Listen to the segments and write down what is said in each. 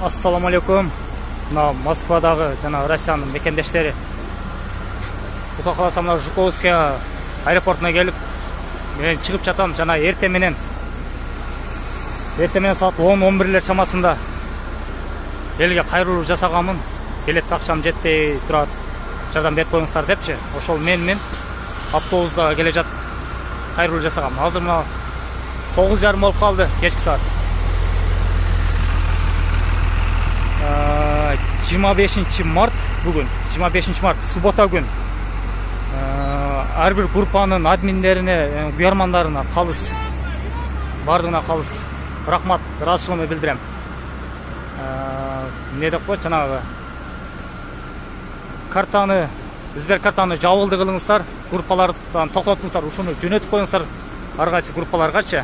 Ассаламу алейкум. Мына Москвадагы жана Россиянын мекендештери. Кудай кааласа мына Жуковская аэропортуна келип, мен чыгып жатам жана эртең менен саат 10-11 чамасында элге кайрылуу жасаганмын. Билет акчам жетпей турат, жардам берип коюңуздар депчи. Ошол мен автобуста келе жатып кайрылуу жасагам. Азыр мына 9:30 болуп калды, кечки саат. 25 март бүгүн, 25 март суббота күн. Ар бир группанын админдерине, уярмандарына калыс, бардыгына калыс рахмат, ыраазычылыгымды билдирем. Не деп коет, жанагы картаны, Сбер картаны жабылды кылыңыздар, группалардан токтотуңуздар, ушуну жөнөтүп коюңуздар ар кайсы группаларгачы.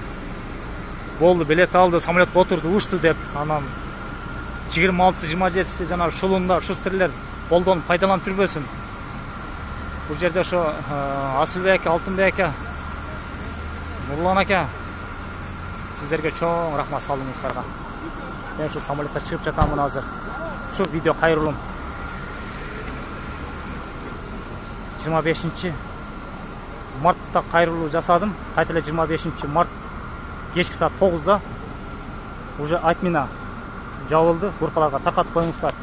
Болду, билет алды, самолетке отурду, учту деп, анан 26-27 жана ушулунда шустерлер колдон пайдаланып жүрбөсүн. Бул жерде ошо Асылбек аке, Алтынбек аке, Нурлан аке, сиздерге чоң рахмат салууңуздарга. Мен ушу самолетке чыгып жатамын азыр. Ушу видео кайрылым. 25 мартта кайрылуу жасадым. Кайта эле 25 март кечки саат 9-да уже Атмина жабылды, группаларга таркатып коюңуздар.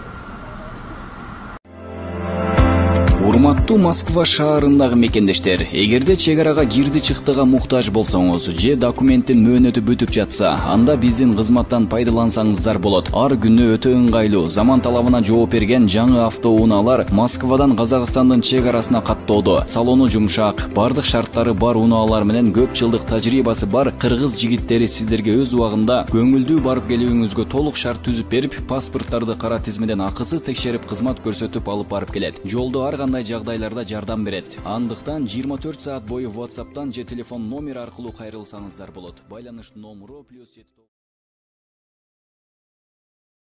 Урматтуу Москва шаарындагы мекендештер, эгерде чек арага кирди чыктыга муктаж болсоңуз же документтин мөөнөтү бүтүп жатса, анда биздин кызматтан пайдалансаңыздар болот. Ар күнү өтө ыңгайлуу, заман талабына жооп берген жаңы автоунaalар Москвадан Казакстандын чек арасына каттоодо. Салону жумшак, бардык шарттары бар унаалар менен көп жылдык тажрыйбасы бар кыргыз жигиттери сиздерге өз убагында көңүлдүү барып келүүңүзгө толук шарт түзүп берип, паспорттарды кара тизмеден акысыз текшерип кызмат көрсөтүп алып барып келет. Жолдо ар кандай жагдайларда жардам берет. Андыктан 24 саат бою WhatsApp'тан же телефон номер аркылуу кайрылсаңыздар болот. Байланыш номеру +7